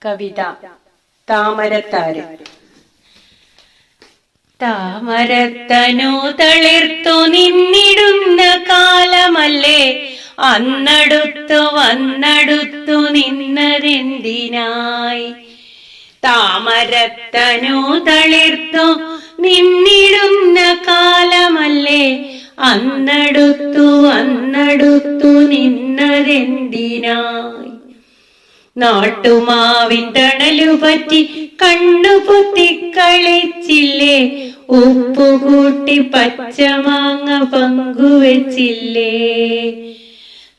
കവിത താമരത്താര്. താമരത്തനു തളിർത്തു നിന്നിടുന്ന കാലമല്ലേ അന്നടുത്തു വന്നടുത്തു നിന്നതെന്തിനായി? താമരത്തനു തളിർത്തു നിന്നിടുന്ന കാലമല്ലേ അന്നടുത്തു വന്നടുത്തു നിന്നതെന്തിനായി? നാട്ടുമാവിൻ തണലു പറ്റി കണ്ണു പൊത്തിക്കളിച്ചില്ലേ? ഉപ്പുകൂട്ടി പച്ചമാങ്ങ പങ്കുവെച്ചില്ലേ?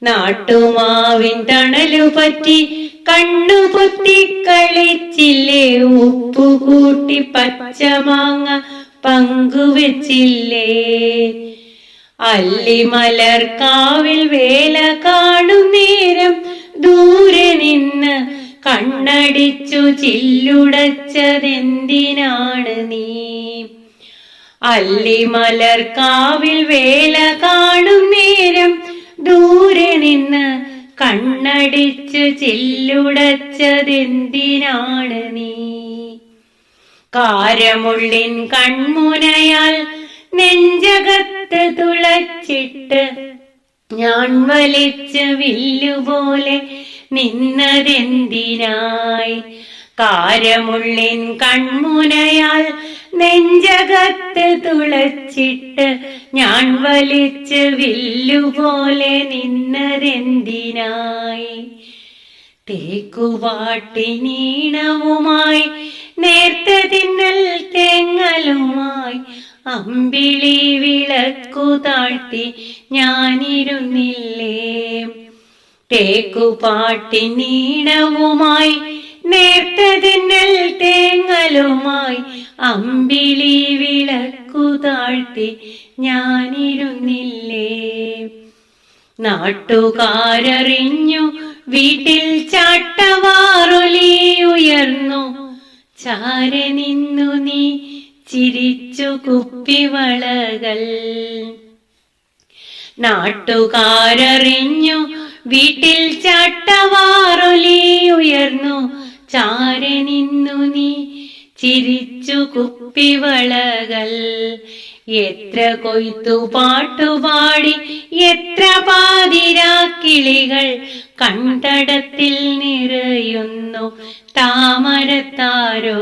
നാട്ടുമാവിൻ തണലു പറ്റി കണ്ണു പൊത്തിക്കളിച്ചില്ലേ? ഉപ്പുകൂട്ടി പച്ചമാങ്ങ പങ്കുവെച്ചില്ലേ? അല്ലിമലർക്കാവിൽ വേല കാണും നേരം ദൂരെ നിന്ന് കണ്ണടിച്ചു ചില്ലുടച്ചതെന്തിനാണ് നീ? അല്ലിമലർക്കാവിൽ വേല കാണും നേരം ദൂരെ നിന്ന് കണ്ണടിച്ചു ചില്ലുടച്ചതെന്തിനാണ് നീ? കാരമുള്ളിൻ കൺമുനയാൽ നെഞ്ചകത്ത് തുളച്ചിട്ട് ഞാൻ വലിച്ച് വില്ലുപോലെ നിന്നതെന്തിനായി? കാരമുള്ളിൻ കൺമുനയാൽ നെഞ്ചകത്ത് തുളച്ചിട്ട് ഞാൻ വലിച്ച് വില്ലുപോലെ നിന്നതെന്തിനായി? തേക്കുപാട്ടിനീണവുമായി നേർത്ത തിന്നൽ തേങ്ങലുമായി അമ്പിളി വിളക്കു താഴ്ത്തി ഞാനിരുന്നില്ലേ? തേക്കുപാട്ടിനീണവുമായി നേർത്ത തിന്നൽ തേങ്ങലുമായി അമ്പിളി വിളക്കു താഴ്ത്തി ഞാനിരുന്നില്ലേ? നാട്ടുകാരറിഞ്ഞു വീട്ടിൽ ചാട്ടവാറൊലി ഉയർന്നു. ചാരെ നിന്നു നീ ചിരിച്ചു കുപ്പിവളകൾ. നാട്ടുകാരറിഞ്ഞു വീട്ടിൽ ചാട്ടവാറൊലി ഉയർന്നു. ചാരെ നിന്നു നീ ചിരിച്ചു കുപ്പിവളകൾ. എത്ര കൊയ്ത്തു പാട്ടുപാടി എത്ര പാതിരാക്കിളികൾ കണ്ടടത്തിൽ നിറയുന്നു താമരത്താരോ?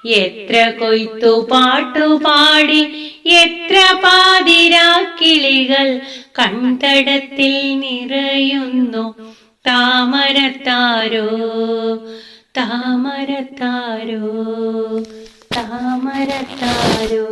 എത്ര കൊയ്ത്തു പാട്ടുപാടി എത്ര പാതിരാക്കിളികൾ കണ്ടടത്തിൽ നിറയുന്നു താമരത്താരോ? താമരത്താരോ താമരത്താരോ.